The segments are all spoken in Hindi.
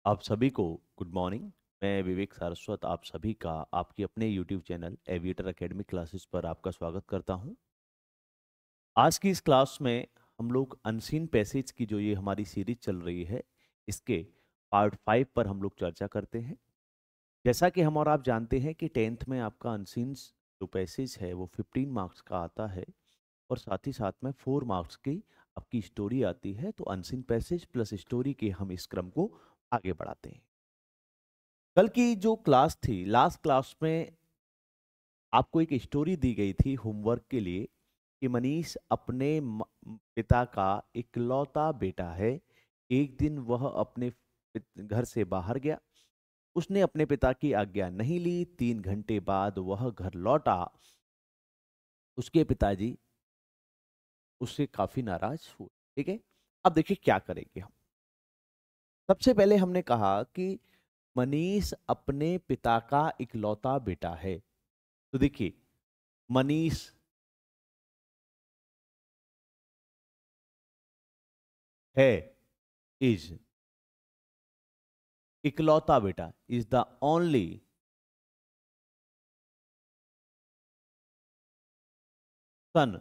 आप सभी को गुड मॉर्निंग। मैं विवेक सारस्वत आप सभी का आपके अपने YouTube channel aviator academic classes पर आपका स्वागत करता हूं। आज की इस क्लास में हम लोग अनसीन पैसेज की जो ये हमारी सीरीज चल रही है, इसके पार्ट 5 पर हम लोग चर्चा करते हैं। जैसा कि हम और आप जानते हैं कि 10th में आपका अनसीन जो पैसेज है वो 15 मार्क्स का आता है और साथ ही साथ में 4 मार्क्स की आपकी स्टोरी आती है। तो अनसीन पैसेज प्लस स्टोरी के हम इस क्रम को आगे बढ़ाते हैं। कल की जो क्लास थी, लास्ट क्लास में आपको एक स्टोरी दी गई थी होमवर्क के लिए कि मनीष अपने पिता का इकलौता बेटा है। एक दिन वह अपने घर से बाहर गया। उसने अपने पिता की आज्ञा नहीं ली। 3 घंटे बाद वह घर लौटा। उसके पिताजी उससे काफी नाराज हुए। ठीक है, अब देखिए क्या करेंगे हम। सबसे पहले हमने कहा कि मनीष अपने पिता का इकलौता बेटा है। तो देखिए, मनीष है, इज, इकलौता बेटा इज द ओनली सन।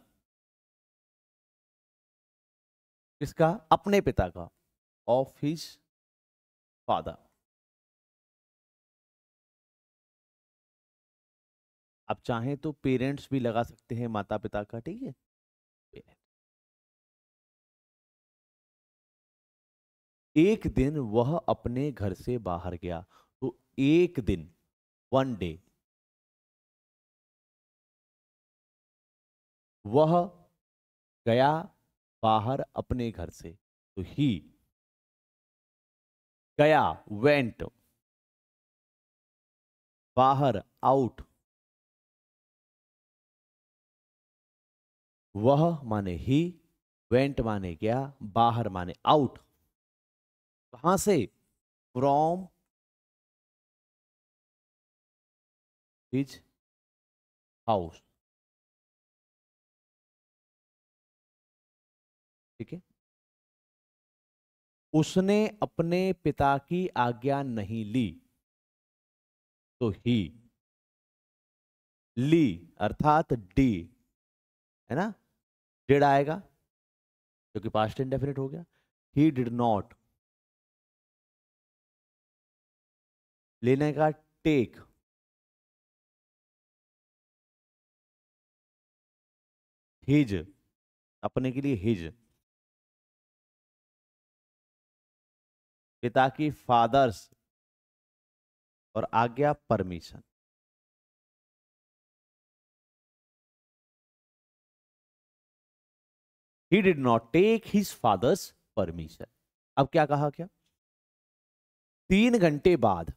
किसका? अपने पिता का। Of his father. आप चाहें तो पेरेंट्स भी लगा सकते हैं, माता पिता का। ठीक है, parent। एक दिन वह अपने घर से बाहर गया। तो एक दिन, 1 डे, वह गया बाहर अपने घर से। तो ही गया, वेंट, बाहर, आउट। वह माने ही, वेंट माने गया, बाहर माने आउट। कहां से? From his house. ठीक है, उसने अपने पिता की आज्ञा नहीं ली। तो ही, ली अर्थात डी, है ना, डिड आएगा जो कि पास्ट इंडेफिनिट हो गया। ही डिड नॉट, लेने का टेक, हिज, अपने के लिए हिज, पिता की फादर्स, और आज्ञा permission. He did not take his father's permission. अब क्या कहा? क्या? 3 घंटे बाद,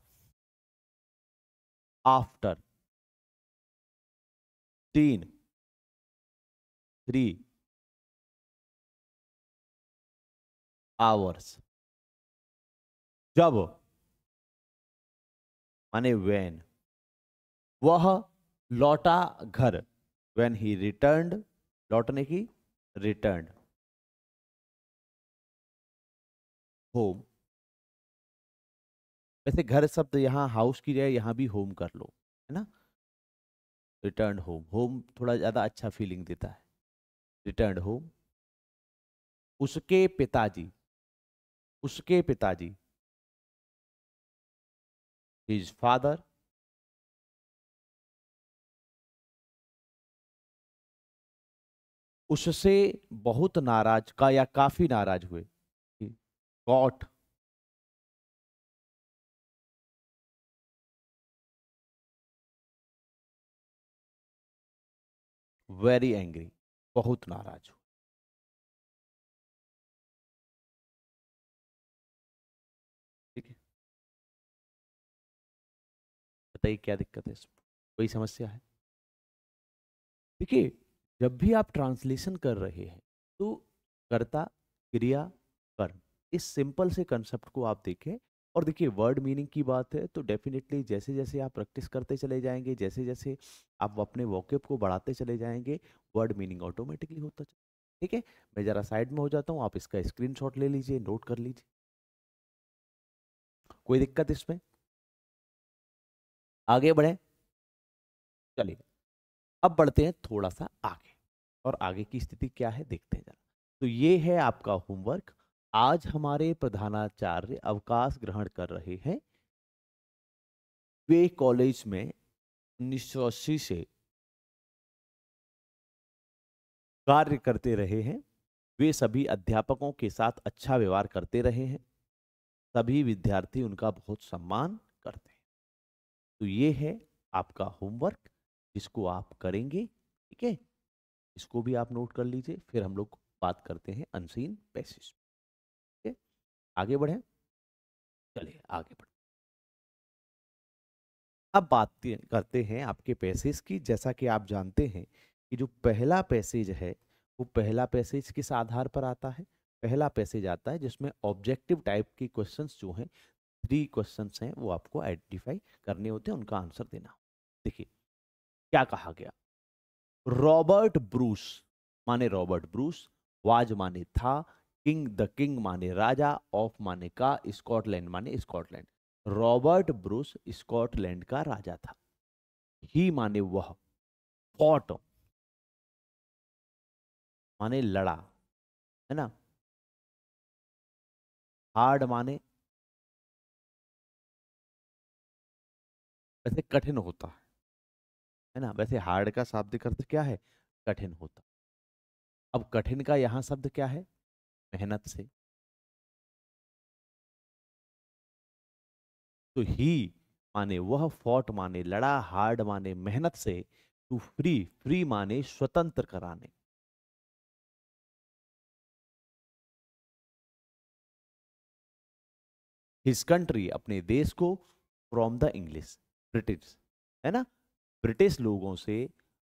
आफ्टर, 3 आवर्स, जब माने वेन, वह लौटा घर। वेन ही रिटर्न्ड, लौटने की, रिटर्न्ड होम। वैसे घर शब्द यहाँ हाउस की जगह यहाँ भी होम कर लो, है ना। रिटर्न होम, होम थोड़ा ज्यादा अच्छा फीलिंग देता है। Return home. उसके पिताजी, उसके पिताजी, हिज फादर, उससे बहुत नाराज का या काफी नाराज हुए। गॉट, वेरी एंग्री, बहुत नाराज हुए। ठीक है, बताइए क्या दिक्कत है इसमें, कोई समस्या है? देखिए, जब भी आप ट्रांसलेशन कर रहे हैं तो कर्ता, क्रिया, कर्म, इस सिंपल से कंसेप्ट को आप देखें। और देखिए, वर्ड मीनिंग की बात है तो डेफिनेटली जैसे जैसे आप प्रैक्टिस करते चले जाएंगे, जैसे जैसे आप अपने वोकैब को बढ़ाते चले जाएंगे, वर्ड मीनिंग ऑटोमेटिकली होता चले। ठीक है, मैं जरा साइड में हो जाता हूँ, आप इसका स्क्रीनशॉट ले लीजिए, नोट कर लीजिए। कोई दिक्कत इसमें? आगे बढ़े, चलिए अब बढ़ते हैं थोड़ा सा आगे, और आगे की स्थिति क्या है देखते हैं जरा। तो ये है आपका होमवर्क। आज हमारे प्रधानाचार्य अवकाश ग्रहण कर रहे हैं। वे कॉलेज में 1980 से कार्य करते रहे हैं। वे सभी अध्यापकों के साथ अच्छा व्यवहार करते रहे हैं। सभी विद्यार्थी उनका बहुत सम्मान करते हैं। तो ये है आपका होमवर्क, जिसको आप करेंगे, ठीक है। इसको भी आप नोट कर लीजिए, फिर हम लोग बात करते हैं अनसीन पैसेज। ठीक है, आगे बढ़े, चलिए आगे बढ़े। अब बात करते हैं आपके पैसेज की। जैसा कि आप जानते हैं कि जो पहला पैसेज है वो पहला पैसेज किस आधार पर आता है? पहला पैसेज आता है जिसमें ऑब्जेक्टिव टाइप के क्वेश्चंस जो हैं, 3 क्वेश्चंस हैं, वो आपको आइडेंटिफाई करने होते हैं, उनका आंसर देना। देखिए क्या कहा गया। रॉबर्ट ब्रूस माने रॉबर्ट ब्रूस, वाज माने था, किंग द किंग माने राजा, ऑफ माने का, स्कॉटलैंड माने स्कॉटलैंड। रॉबर्ट ब्रूस स्कॉटलैंड का राजा था। ही माने वह, फॉट माने लड़ा, है ना। हार्ड माने वैसे कठिन होता है ना। वैसे हार्ड का शाब्दिक अर्थ क्या है? कठिन होता। अब कठिन का यहां शब्द क्या है? मेहनत से। तो ही माने वह, फॉट माने लड़ा, हार्ड माने मेहनत से, टू फ्री, फ्री माने स्वतंत्र कराने। हिज कंट्री अपने देश को, फ्रॉम द इंग्लिश ब्रिटिश, है ना, ब्रिटिश लोगों से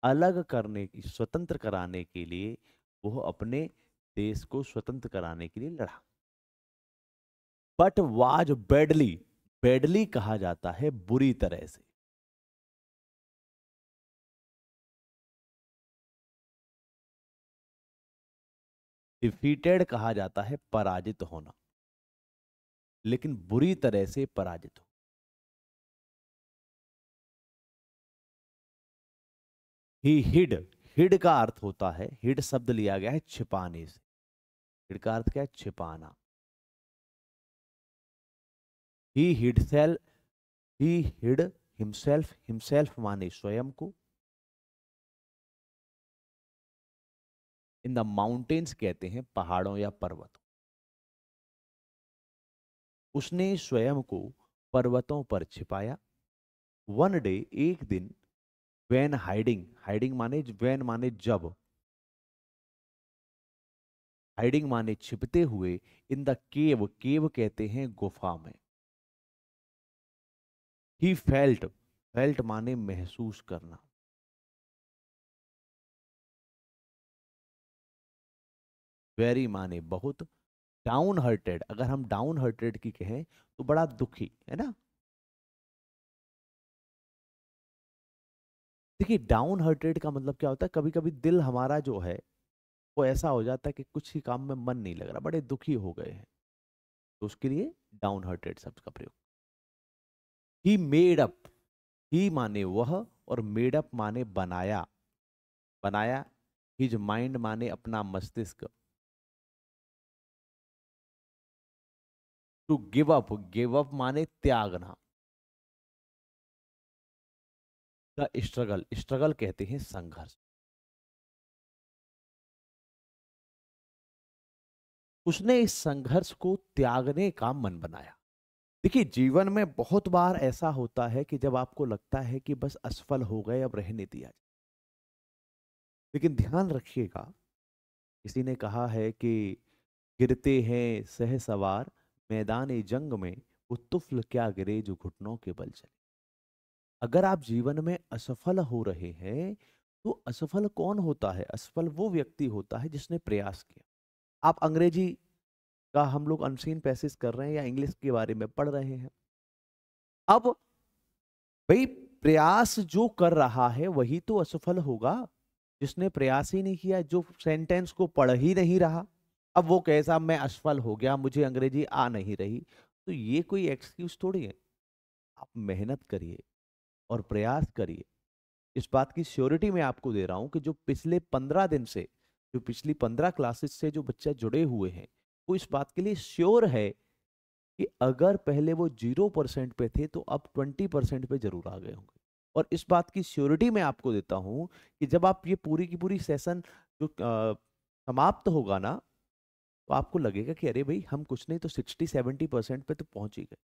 अलग करने की, स्वतंत्र कराने के लिए वो अपने देश को स्वतंत्र कराने के लिए लड़ा। बट वाज बैडली, बैडली कहा जाता है बुरी तरह से। डिफीटेड कहा जाता है पराजित होना, लेकिन बुरी तरह से पराजित हो। ही हिड, हिड का अर्थ होता है, हिड शब्द लिया गया है छिपाने से। हिड का अर्थ क्या है? छिपाना। ही हिड सेल्फ, ही हिड हिमसेल्फ, हिमसेल्फ माने स्वयं को। इन द माउंटेन्स कहते हैं पहाड़ों या पर्वतों। उसने स्वयं को पर्वतों पर छिपाया। वन डे, एक दिन, वैन हाइडिंग, हाइडिंग माने वैन माने जब, हाइडिंग माने छिपते हुए, इन द केव, केव कहते हैं गुफा में। ही फेल्ट, फेल्ट माने महसूस करना। वेरी माने बहुत। डाउन हर्टेड, अगर हम डाउन हर्टेड की कहें तो बड़ा दुखी, है ना। देखिए डाउन हर्टेड का मतलब क्या होता है? कभी कभी दिल हमारा जो है वो ऐसा हो जाता है कि कुछ ही काम में मन नहीं लग रहा, बड़े दुखी हो गए हैं, तो उसके लिए डाउन हर्टेड शब्द का प्रयोग। ही मेड अप, ही माने वह, और मेड अप माने बनाया, बनाया। हिज माइंड माने अपना मस्तिष्क। टू गिव अप माने त्यागना। द स्ट्रगल, स्ट्रगल कहते हैं संघर्ष। उसने इस संघर्ष को त्यागने का मन बनाया। देखिए जीवन में बहुत बार ऐसा होता है कि जब आपको लगता है कि बस असफल हो गए, अब रहने दिया जाए, लेकिन ध्यान रखिएगा, किसी ने कहा है कि गिरते हैं सहसवार, मैदान जंग में, वो तुफल क्या गिरे जो घुटनों के बल चले। अगर आप जीवन में असफल हो रहे हैं तो असफल कौन होता है? असफल वो व्यक्ति होता है जिसने प्रयास किया। आप अंग्रेजी का हम लोग अनसीन पैसेज कर रहे हैं या इंग्लिश के बारे में पढ़ रहे हैं। अब भाई प्रयास जो कर रहा है वही तो असफल होगा, जिसने प्रयास ही नहीं किया, जो सेंटेंस को पढ़ ही नहीं रहा। अब वो कैसा मैं असफल हो गया, मुझे अंग्रेजी आ नहीं रही, तो ये कोई एक्सक्यूज थोड़ी है। आप मेहनत करिए और प्रयास करिए। इस बात की श्योरिटी मैं आपको दे रहा हूं कि जो पिछले 15 दिन से, जो पिछली 15 क्लासेस से जो बच्चे जुड़े हुए हैं, वो इस बात के लिए श्योर है कि अगर पहले वो 0% पे थे तो अब 20% पे जरूर आ गए होंगे। और इस बात की श्योरिटी मैं आपको देता हूं कि जब आप ये पूरी की पूरी सेशन जो समाप्त होगा ना, तो आपको लगेगा कि अरे भाई हम कुछ नहीं तो 60-70% पे तो पहुंच ही गए।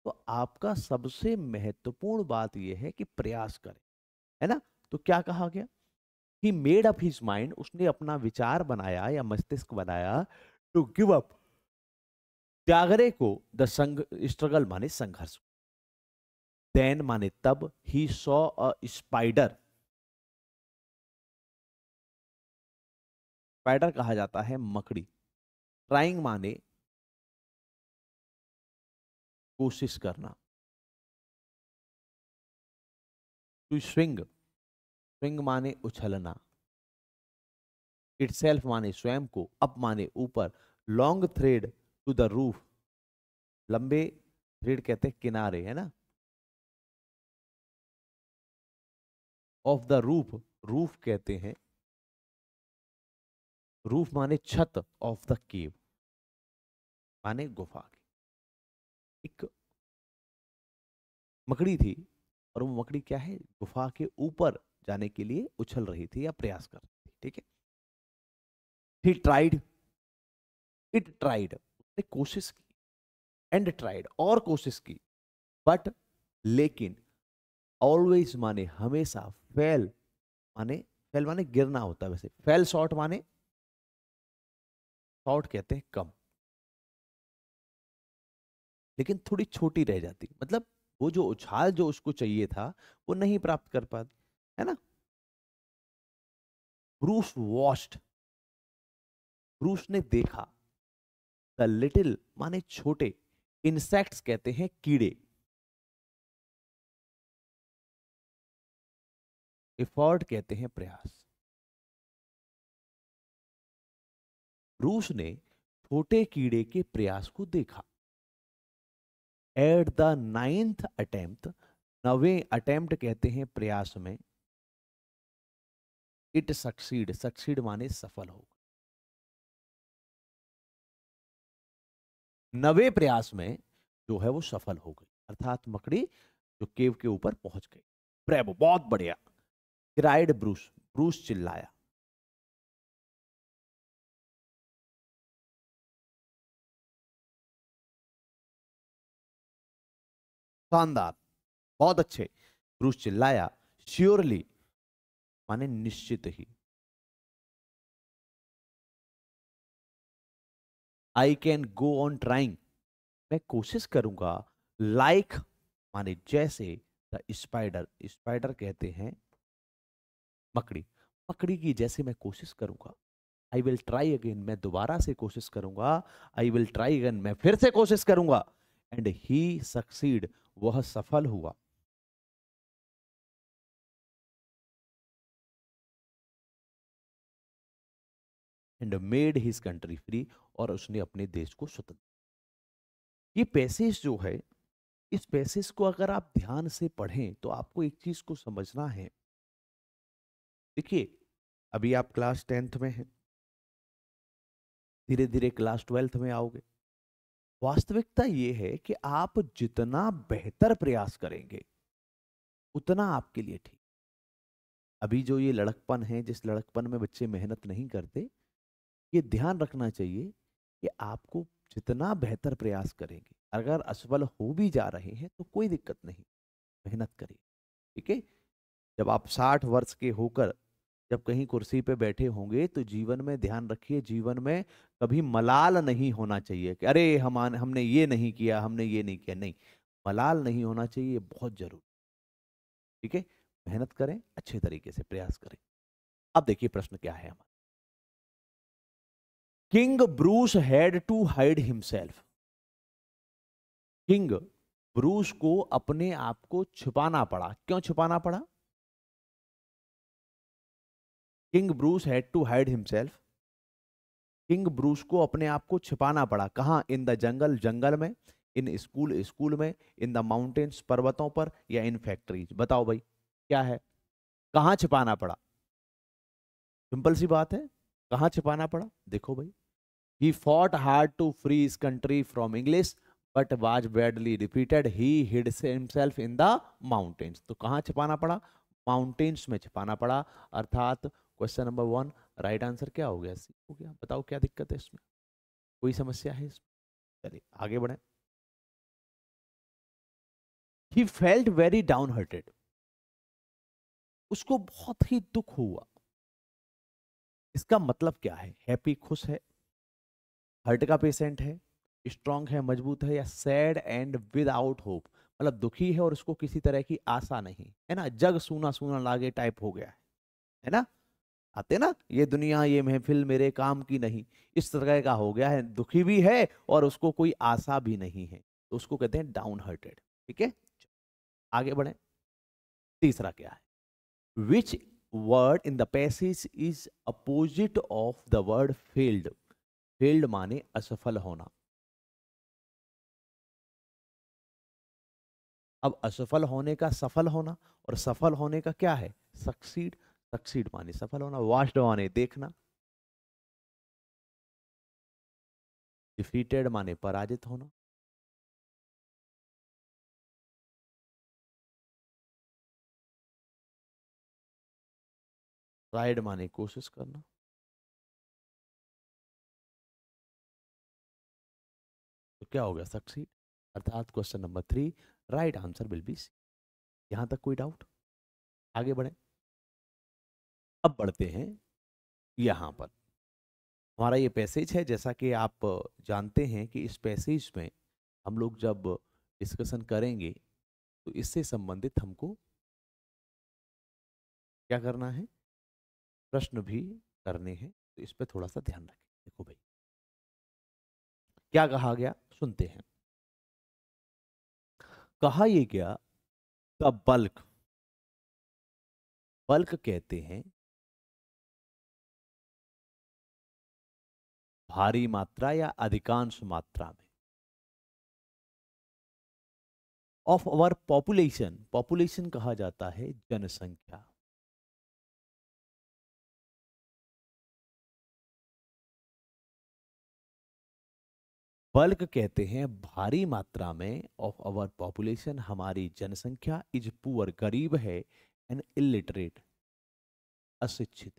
तो आपका सबसे महत्वपूर्ण बात यह है कि प्रयास करें, है ना। तो क्या कहा गया? He made up his mind, उसने अपना विचार बनाया या मस्तिष्क बनाया टू गिव अप, त्यागरे को, द संग स्ट्रगल माने संघर्ष। देन माने तब, he saw a spider, spider कहा जाता है मकड़ी। ट्राइंग माने कोशिश करना। टू स्विंग, स्विंग माने उछलना। इटसेल्फ माने स्वयं को, अप माने ऊपर। Long thread to the roof, लंबे थ्रेड कहते हैं किनारे, है ना, ऑफ द रूफ, रूफ कहते हैं, रूफ माने छत, ऑफ द केव माने गुफा की। एक मकड़ी थी और वो मकड़ी क्या है, गुफा के ऊपर जाने के लिए उछल रही थी या प्रयास कर रही थी, ठीक है। ही ट्राइड, इट ट्राइड, उसने कोशिश की, एंड ट्राइड और कोशिश की, बट लेकिन, ऑलवेज माने हमेशा, फेल माने, फेल माने गिरना होता है, वैसे फेल शॉर्ट माने, शॉर्ट कहते हैं कम, लेकिन थोड़ी छोटी रह जाती, मतलब वो जो उछाल जो उसको चाहिए था वो नहीं प्राप्त कर पाती, है ना। ब्रूस वॉच्ड, ब्रूस ने देखा, द लिटिल माने छोटे, इंसेक्ट्स कहते हैं कीड़े, एफर्ट कहते हैं प्रयास। ब्रूस ने छोटे कीड़े के प्रयास को देखा। एट द 9th अटेम्प्ट, 9वें अटेम्प्ट कहते हैं प्रयास में, इट सक्सीड, सक्सीड माने सफल हो, 9वें प्रयास में जो है वो सफल हो गई, अर्थात मकड़ी जो केव के ऊपर पहुंच गई। ब्रेवो, बहुत बढ़िया। क्राइड ब्रूस, ब्रूस चिल्लाया। शानदार, बहुत अच्छे। ब्रूस चिल्लाया। श्योरली माने निश्चित ही। I can go on trying, मैं कोशिश करूंगा। लाइक माने जैसे, द स्पाइडर, स्पाइडर कहते हैं मकड़ी, मकड़ी की जैसे मैं कोशिश करूंगा। आई विल ट्राई अगेन, मैं दोबारा से कोशिश करूंगा। आई विल ट्राई अगेन, मैं फिर से कोशिश करूंगा। एंड ही सक्सीड, वह सफल हुआ। And made his country free, और उसने अपने देश को स्वतंत्र। ये पैसेज जो है, इस पैसेज को अगर आप ध्यान से पढ़ें तो आपको एक चीज को समझना है। देखिए, अभी आप क्लास 10th में हैं, धीरे धीरे क्लास 12th में आओगे। वास्तविकता ये है कि आप जितना बेहतर प्रयास करेंगे उतना आपके लिए ठीक। अभी जो ये लड़कपन है, जिस लड़कपन में बच्चे मेहनत नहीं करते, ये ध्यान रखना चाहिए कि आपको जितना बेहतर प्रयास करेंगे, अगर असफल हो भी जा रहे हैं तो कोई दिक्कत नहीं, मेहनत करिए, ठीक है। जब आप 60 वर्ष के होकर जब कहीं कुर्सी पे बैठे होंगे तो जीवन में ध्यान रखिए, जीवन में कभी मलाल नहीं होना चाहिए कि अरे हमने ये नहीं किया, हमने ये नहीं किया, नहीं, मलाल नहीं होना चाहिए, बहुत जरूरी, ठीक है। मेहनत करें, अच्छे तरीके से प्रयास करें। अब देखिए प्रश्न क्या है हमारा। King Bruce had to hide himself, King Bruce को अपने आप को छुपाना पड़ा। क्यों छुपाना पड़ा? King Bruce had to hide himself, King Bruce को अपने आप को छिपाना पड़ा। कहां? इन द जंगल, जंगल में। इन स्कूल, स्कूल में, इन द माउंटेन्स, पर्वतों पर, या इन फैक्ट्रीज? बताओ भाई क्या है, कहाँ छिपाना पड़ा? सिंपल सी बात है, कहाँ छिपाना पड़ा? देखो भाई, he fought hard to free his country from English but was badly defeated, he hid himself in the mountains। तो कहाँ छिपाना पड़ा? माउंटेन्स में छिपाना पड़ा। अर्थात क्वेश्चन नंबर 1 राइट आंसर क्या हो गया? सी हो गया। बताओ क्या दिक्कत है इसमें, कोई समस्या है इसमें? चलिए आगे बढ़े। he felt very downhearted, उसको बहुत ही दुख हुआ। इसका मतलब क्या है? हैप्पी खुश है, हार्ट का पेशेंट है, स्ट्रांग है मजबूत है, या सैड एंड विदाउट होप, मतलब दुखी है और उसको किसी तरह की आशा नहीं है ना, जग सूना सूना लागे टाइप हो गया है ना, आते ना, ये दुनिया ये महफिल मेरे काम की नहीं, इस तरह का हो गया है, दुखी भी है और उसको कोई आशा भी नहीं है, तो उसको कहते हैं डाउन हार्टेड। ठीक है, आगे बढ़े। तीसरा क्या है? विच word in the passage is opposite of the word failed? Failed माने असफल होना। अब असफल होने का सफल होना, और सफल होने का क्या है? सक्सीड। सक्सीड माने सफल होना, वास्ट माने देखना, डिफीटेड माने पराजित होना, ट्राइड माने कोशिश करना। तो क्या हो गया? सक्सीड। अर्थात question number 3 right answer will be C. यहां तक कोई डाउट? आगे बढ़े। अब बढ़ते हैं यहां पर, हमारा ये पैसेज है, जैसा कि आप जानते हैं कि इस पैसेज में हम लोग जब डिस्कशन करेंगे तो इससे संबंधित हमको क्या करना है? प्रश्न भी करने हैं, तो इस पे थोड़ा सा ध्यान रखें। देखो भाई क्या कहा गया, सुनते हैं। कहा ये गया, द बल्क, बल्क कहते हैं भारी मात्रा या अधिकांश मात्रा में, ऑफ अवर पॉपुलेशन, पॉपुलेशन कहा जाता है जनसंख्या। बल्क कहते हैं भारी मात्रा में, ऑफ अवर पॉपुलेशन हमारी जनसंख्या, इज पुअर गरीब है, एंड इलिटरेट अशिक्षित।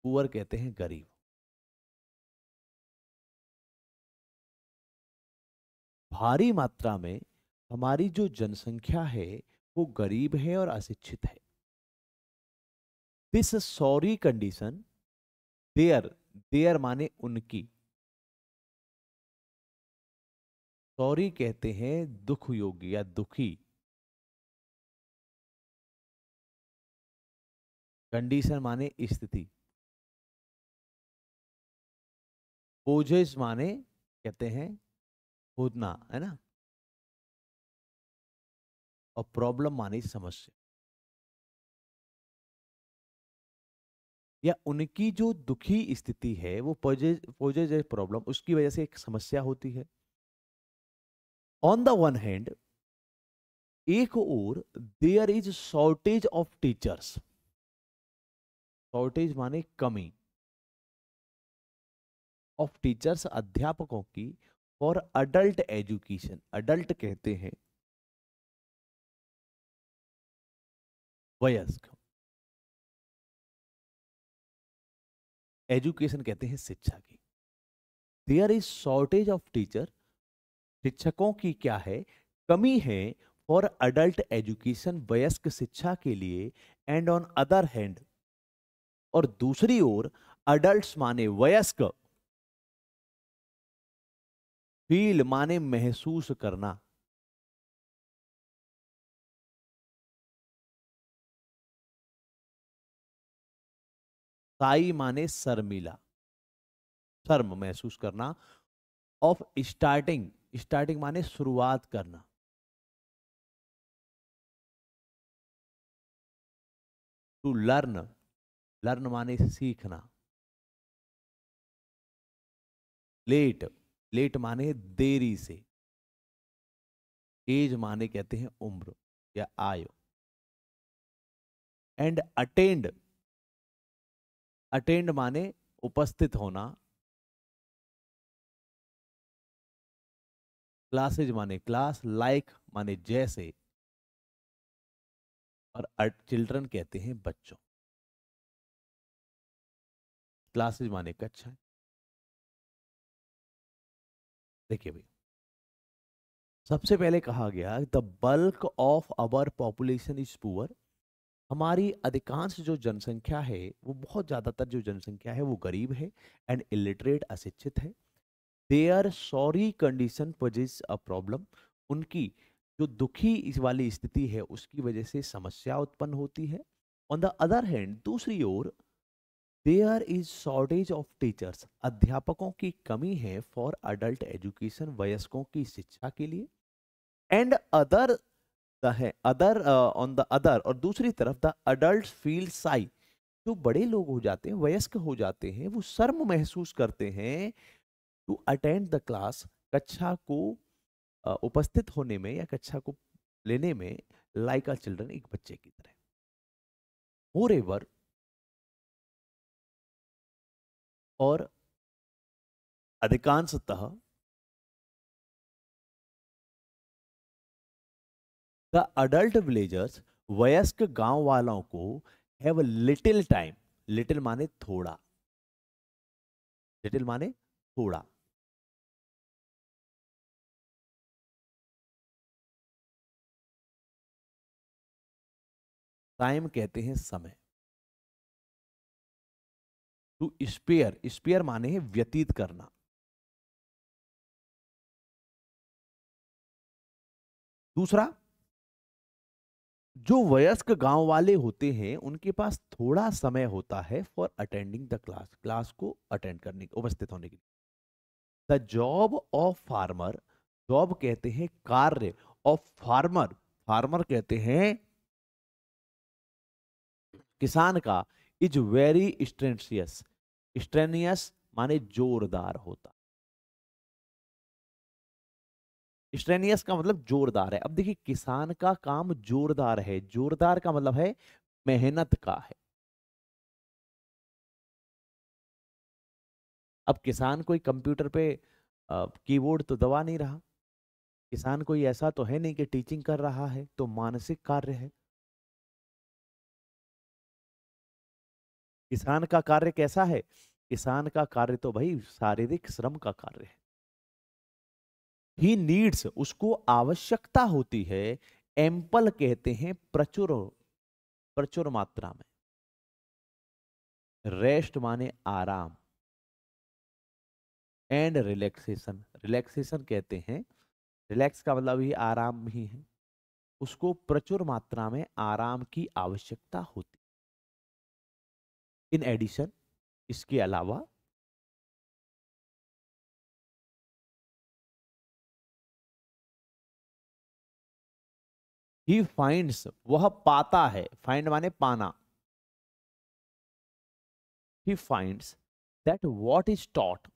पुअर कहते हैं गरीब। भारी मात्रा में हमारी जो जनसंख्या है वो गरीब है और अशिक्षित है। This sorry condition, there, there माने उनकी, सॉरी कहते हैं दुख योगी या दुखी, कंडीशन माने स्थिति, पोजेस माने कहते हैं खोदना, है ना, और प्रॉब्लम माने समस्या, या उनकी जो दुखी स्थिति है वो पोजेज, पोजेज प्रॉब्लम, उसकी वजह से एक समस्या होती है। ऑन द वन हैंड, एक और, there is shortage of teachers, shortage माने कमी, ऑफ टीचर्स अध्यापकों की, फॉर अडल्ट एजुकेशन, अडल्ट कहते हैं वयस्क, एजुकेशन कहते हैं शिक्षा की। There is shortage of teacher, शिक्षकों की क्या है? कमी है, फॉर अडल्ट एजुकेशन, वयस्क शिक्षा के लिए, एंड ऑन अदर हैंड, और दूसरी ओर अडल्ट माने वयस्क, फील माने महसूस करना, साई माने शर्मिला, शर्म महसूस करना, ऑफ स्टार्टिंग, स्टार्टिंग माने शुरुआत करना, टू लर्न, लर्न माने सीखना, लेट, लेट माने देरी से, एज माने कहते हैं उम्र या आयु, एंड अटेंड, अटेंड माने उपस्थित होना, क्लासेज माने क्लास, लाइक माने जैसे, और चिल्ड्रन कहते हैं बच्चों। क्लासेज माने कक्षा। देखिए भाई, सबसे पहले कहा गया the bulk of our population is poor. हमारी अधिकांश जो जनसंख्या है, वो बहुत ज्यादातर जो जनसंख्या है वो गरीब है, एंड इलिटरेट, अशिक्षित है। Their sorry condition poses a problem. उनकी जो दुखी इस वाली स्थिति है उसकी वजह से समस्या उत्पन्न होती है। ऑन द अदर हैंड, दूसरी ओर, there is shortage of teachers. अध्यापकों की कमी है फॉर अडल्ट एजुकेशन, वयस्कों की शिक्षा के लिए। एंड अदर है अदर ऑन द अदर, और दूसरी तरफ द अडल्ट फील साई। जो बड़े लोग हो जाते हैं, वयस्क हो जाते हैं, वो शर्म महसूस करते हैं टू अटेंड द क्लास, कक्षा को उपस्थित होने में या कक्षा को लेने में, लाइक अ चिल्ड्रन, एक बच्चे की तरह। मोर एवर, और अधिकांशतः द अडल्ट विलेजर्स, वयस्क गांव वालों को, हैव लिटिल टाइम, लिटिल माने थोड़ा, लिटिल माने थोड़ा, टाइम कहते हैं समय, टू स्पेयर, स्पेयर माने है व्यतीत करना। दूसरा, जो वयस्क गांव वाले होते हैं उनके पास थोड़ा समय होता है for attending the class, class को अटेंड करने, उपस्थित होने के लिए। The job of farmer, job कहते हैं कार्य, ऑफ फार्मर, फार्मर कहते हैं किसान का, इज वेरी स्ट्रेनियस, स्ट्रेनियस माने जोरदार होता, स्ट्रेनियस का मतलब जोरदार है। अब देखिए, किसान का काम जोरदार है, जोरदार का मतलब है मेहनत का है। अब किसान कोई कंप्यूटर पे कीबोर्ड तो दबा नहीं रहा, किसान कोई ऐसा तो है नहीं कि टीचिंग कर रहा है, तो मानसिक कार्य है। किसान का कार्य कैसा है? किसान का कार्य तो भाई शारीरिक श्रम का कार्य है। ही नीड्स, उसको आवश्यकता होती है, एम्पल कहते हैं प्रचुर, प्रचुर मात्रा में। रेस्ट माने आराम, एंड रिलैक्सेशन, रिलैक्सेशन कहते हैं, रिलैक्स का मतलब ही आराम ही है, उसको प्रचुर मात्रा में आराम की आवश्यकता होती। इन एडिशन, इसके अलावा, ही फाइंड्स, वह पाता है, फाइंड माने पाना, he finds that what is taught,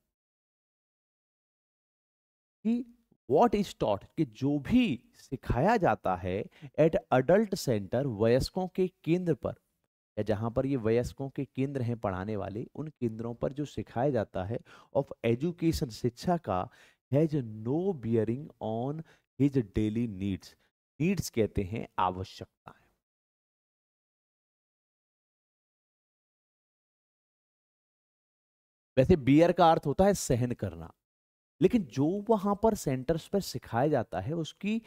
कि व्हाट इज टॉट, कि जो भी सिखाया जाता है एट अडल्ट सेंटर, वयस्कों के केंद्र पर, या जहां पर ये वयस्कों के केंद्र हैं पढ़ाने वाले, उन केंद्रों पर जो सिखाया जाता है, ऑफ एजुकेशन, शिक्षा का, has no bearing on his daily needs, needs कहते हैं आवश्यकताएं। वैसे बियर का अर्थ होता है सहन करना, लेकिन जो वहां पर सेंटर्स पर सिखाया जाता है उसकी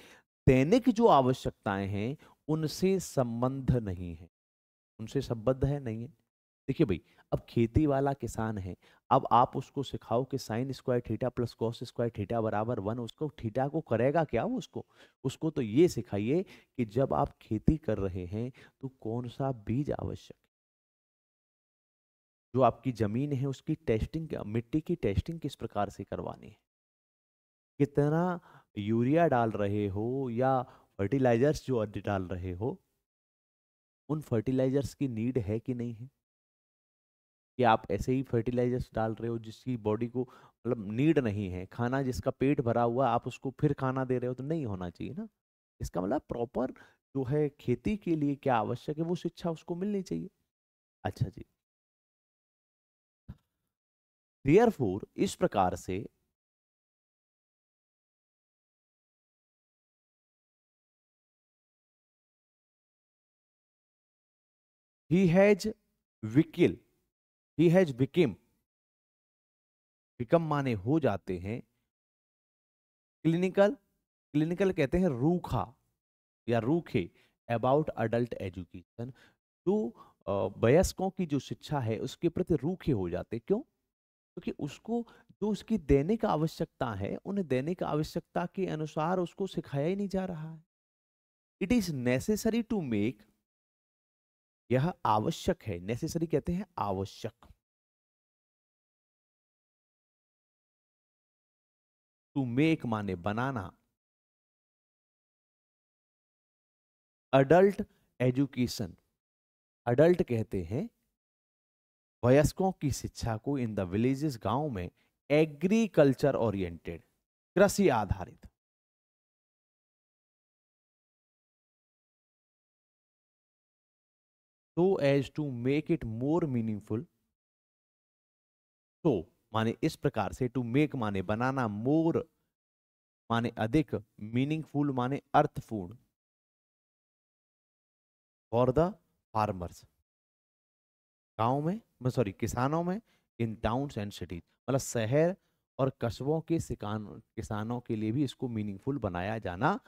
दैनिक जो आवश्यकताएं हैं उनसे संबंध नहीं है, उनसे संबद्ध है नहीं है। देखिए भाई, अब खेती वाला किसान है, अब आप उसको सिखाओ कि sine square theta plus cos square theta बराबर 1, उसको थीटा को करेगा क्या वो? उसको उसको तो ये सिखाइए कि जब आप खेती कर रहे हैं तो कौन सा बीज आवश्यक है, जो आपकी जमीन है उसकी टेस्टिंग, मिट्टी की टेस्टिंग किस प्रकार से करवानी है, कितना यूरिया डाल रहे हो या फर्टिलाइजर्स जो डाल रहे हो, उन फर्टिलाइजर्स की नीड है कि नहीं है, कि आप ऐसे ही फर्टिलाइजर्स डाल रहे हो जिसकी बॉडी को मतलब नीड नहीं है, खाना जिसका पेट भरा हुआ आप उसको फिर खाना दे रहे हो तो नहीं होना चाहिए ना। इसका मतलब प्रॉपर जो है खेती के लिए क्या आवश्यक है वो शिक्षा उसको मिलनी चाहिए। अच्छा जी, देयरफॉर इस प्रकार से ही हैज विकिल ही हैज बिकेम, बिकम माने हो जाते हैं, क्लिनिकल, क्लिनिकल कहते हैं रूखा या रूखे, अबाउट अडल्ट एजुकेशन। जो वयस्कों की जो शिक्षा है उसके प्रति रूखे हो जाते, क्यों? क्योंकि उसको जो उसकी दैनिक आवश्यकता है उन्हें दैनिक आवश्यकता के अनुसार उसको सिखाया ही नहीं जा रहा है। It is necessary to make, यह आवश्यक है, नेसेसरी कहते हैं आवश्यक, टू मेक माने बनाना, अडल्ट एजुकेशन, अडल्ट कहते हैं वयस्कों की शिक्षा को इन द विलेजेस, गांव में, एग्रीकल्चर ओरिएंटेड, कृषि आधारित, so as to make it more meaningful, तो माने इस प्रकार से, टू मेक माने बनाना, मोर माने अधिक, मीनिंगफुल माने अर्थपूर्ण, फॉर द फार्मर्स, गांव में सॉरी किसानों में, इन टाउन्स एंड सिटीज, मतलब शहर और कस्बों के किसानों के लिए भी इसको मीनिंगफुल बनाया जाना,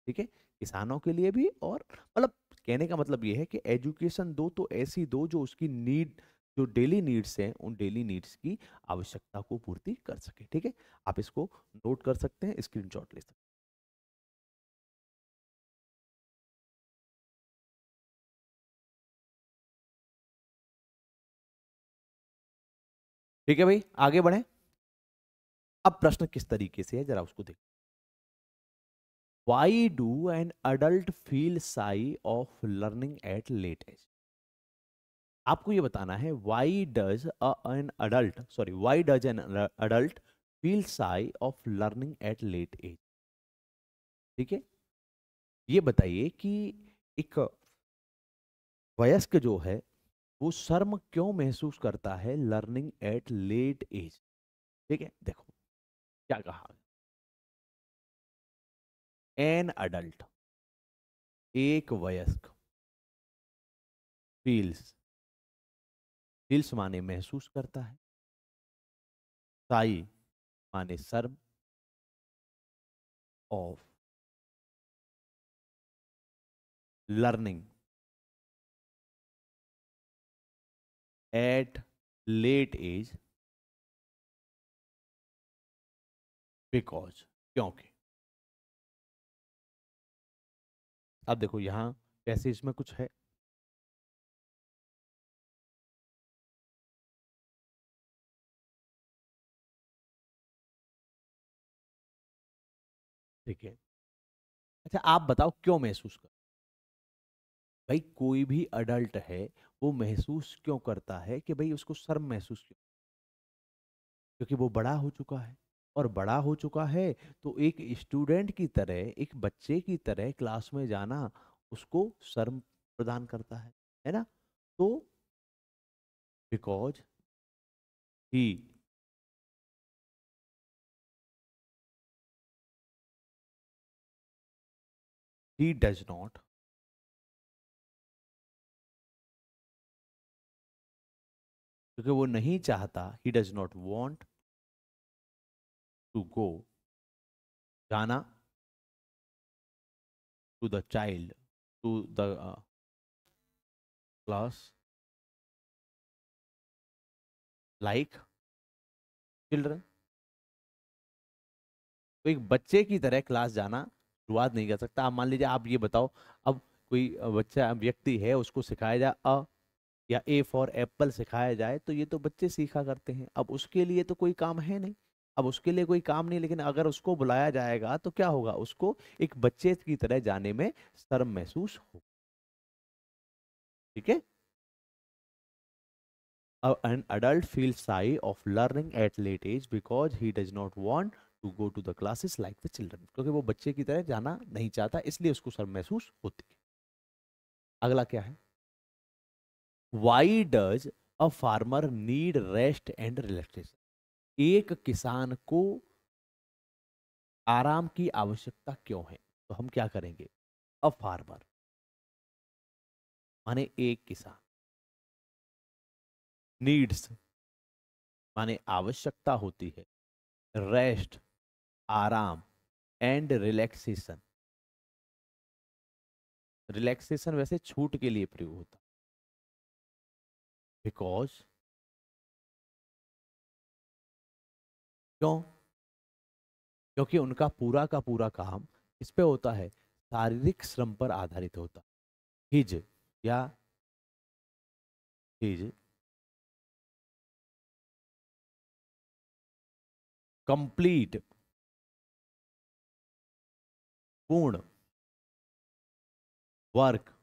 ठीक है, किसानों के लिए भी, और मतलब कहने का मतलब ये है कि एजुकेशन दो तो ऐसी दो जो उसकी नीड, जो डेली नीड्स हैं उन डेली नीड्स की आवश्यकता को पूर्ति कर सके, ठीक है। आप इसको नोट कर सकते हैं, स्क्रीनशॉट ले सकते हैं। ठीक है भाई, आगे बढ़े। अब प्रश्न किस तरीके से है जरा उसको देख। Why do an adult feel shy of learning at late age? आपको ये बताना है, why does an adult feel shy of learning at late age, ठीक है। ये बताइए कि एक वयस्क जो है वो शर्म क्यों महसूस करता है लर्निंग एट लेट एज, ठीक है। देखो क्या कहा, एन अडल्ट, एक वयस्क, फील्स, फील्स माने महसूस करता है, साई माने शर्म, of learning at late age, because, क्योंकि। अब देखो यहां कैसे इसमें कुछ है, ठीक है। अच्छा आप बताओ क्यों महसूस कर, भाई कोई भी अडल्ट है वो महसूस क्यों करता है कि भाई उसको शर्म महसूस क्यों? क्योंकि वो बड़ा हो चुका है, और बड़ा हो चुका है तो एक स्टूडेंट की तरह, एक बच्चे की तरह क्लास में जाना उसको शर्म प्रदान करता है ना। तो because he he does not, क्योंकि वो नहीं चाहता, he does not want to go, जाना, to the child, to the class, like children, तो एक बच्चे की तरह क्लास जाना शुरुआत नहीं कर सकता। आप मान लीजिए, आप ये बताओ, अब कोई बच्चा व्यक्ति है उसको सिखाया जाए अ या ए फॉर एप्पल सिखाया जाए तो ये तो बच्चे सीखा करते हैं, अब उसके लिए तो कोई काम है नहीं, अब उसके लिए कोई काम नहीं, लेकिन अगर उसको बुलाया जाएगा तो क्या होगा, उसको एक बच्चे की तरह जाने में शर्म महसूस हो, ठीक है। An adult feels shy of learning at late age because he does not want to go to the classes like the children. क्योंकि वो बच्चे की तरह जाना नहीं चाहता, इसलिए उसको शर्म महसूस होती है। अगला क्या है? Why does a farmer need rest and relaxation? एक किसान को आराम की आवश्यकता क्यों है? तो हम क्या करेंगे? अ फार्मर माने एक किसान, नीड्स माने आवश्यकता होती है, रेस्ट आराम, एंड रिलैक्सेशन, रिलैक्सेशन वैसे छूट के लिए प्रयोग होता है। बिकॉज क्यों? क्योंकि उनका पूरा का पूरा काम इस पे होता है, शारीरिक श्रम पर आधारित होता है। हिज या हिज कंप्लीट पूर्ण वर्क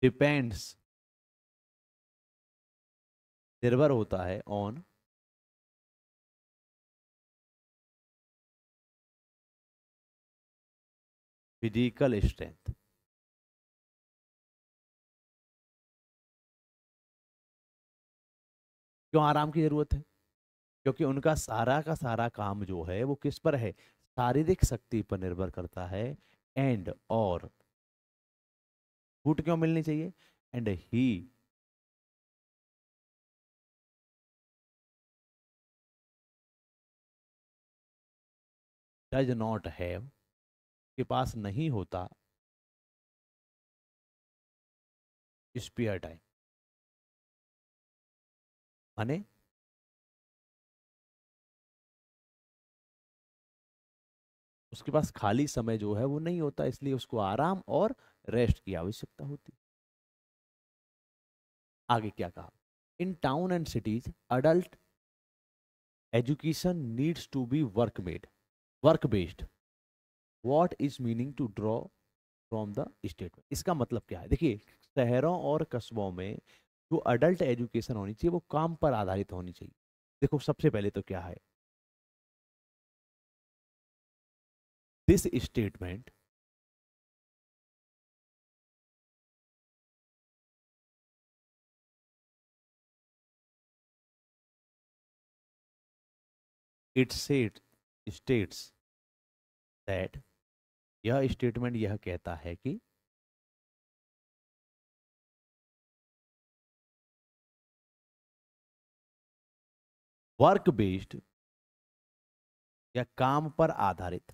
डिपेंड्स निर्भर होता है ऑन फिजिकल स्ट्रेंथ। क्यों आराम की जरूरत है? क्योंकि उनका सारा का सारा काम जो है वो किस पर है? शारीरिक शक्ति पर निर्भर करता है। एंड और छूट क्यों मिलनी चाहिए? And he does not have, के पास नहीं होता स्पेयर टाइम, माने उसके पास खाली समय जो है वो नहीं होता, इसलिए उसको आराम और रेस्ट की आवश्यकता होती। आगे क्या कहा? In town and cities adult education needs to be work based. What is meaning to draw from the statement? इसका मतलब क्या है? देखिए, शहरों और कस्बों में जो अडल्ट एजुकेशन होनी चाहिए वो काम पर आधारित होनी चाहिए। देखो, सबसे पहले तो क्या है? This statement it states that, यह स्टेटमेंट यह कहता है कि वर्क बेस्ड या काम पर आधारित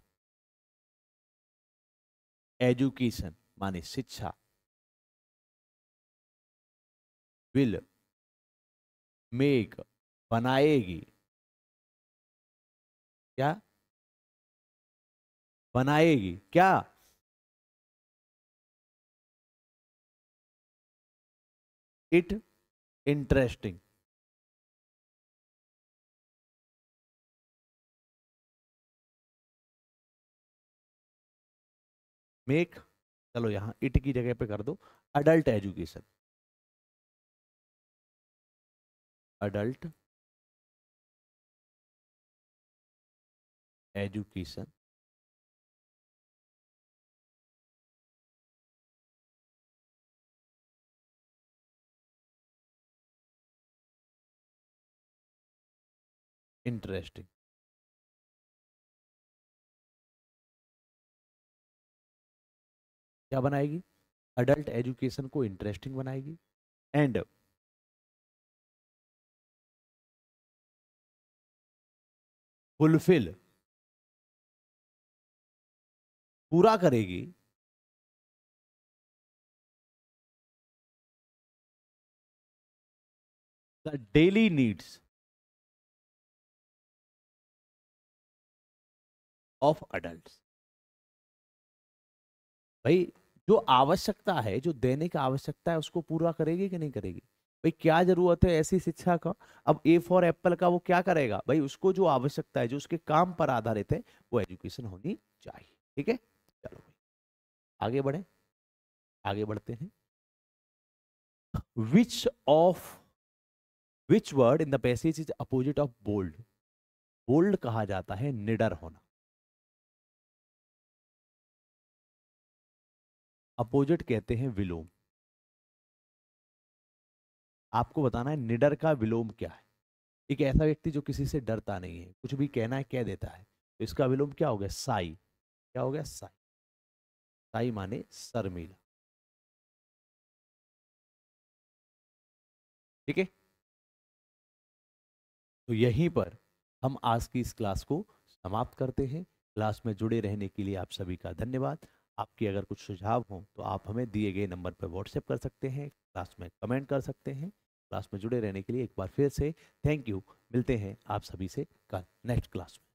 एजुकेशन माने शिक्षा विल मेक बनाएगी, क्या बनाएगी? क्या? It interesting. मेक, चलो यहां इट की जगह पे कर दो adult education, adult education interesting. क्या बनाएगी? अडल्ट एजुकेशन को इंटरेस्टिंग बनाएगी। एंड फुलफिल, पूरा करेगी the daily needs of adult. भाई, जो आवश्यकता है, जो देने का आवश्यकता है, उसको पूरा करेगी कि नहीं करेगी? भाई, क्या जरूरत है ऐसी शिक्षा का? अब ए फॉर एप्पल का वो क्या करेगा? भाई, उसको जो आवश्यकता है, जो उसके काम पर आधारित है, वो एजुकेशन होनी चाहिए। ठीक है, चलो भाई आगे बढ़े, आगे बढ़ते हैं। Which word in the passage is opposite of bold? Bold कहा जाता है निडर होना, अपोजिट कहते हैं विलोम। आपको बताना है निडर का विलोम क्या है। एक ऐसा व्यक्ति जो किसी से डरता नहीं है, कुछ भी कहना है कह देता है, तो इसका विलोम क्या हो गया? साई। क्या हो गया? साई। साई माने शर्मीला। ठीक है, तो यहीं पर हम आज की इस क्लास को समाप्त करते हैं। क्लास में जुड़े रहने के लिए आप सभी का धन्यवाद। आपके अगर कुछ सुझाव हों तो आप हमें दिए गए नंबर पर व्हाट्सएप कर सकते हैं, क्लास में कमेंट कर सकते हैं। क्लास में जुड़े रहने के लिए एक बार फिर से थैंक यू। मिलते हैं आप सभी से कल नेक्स्ट क्लास में।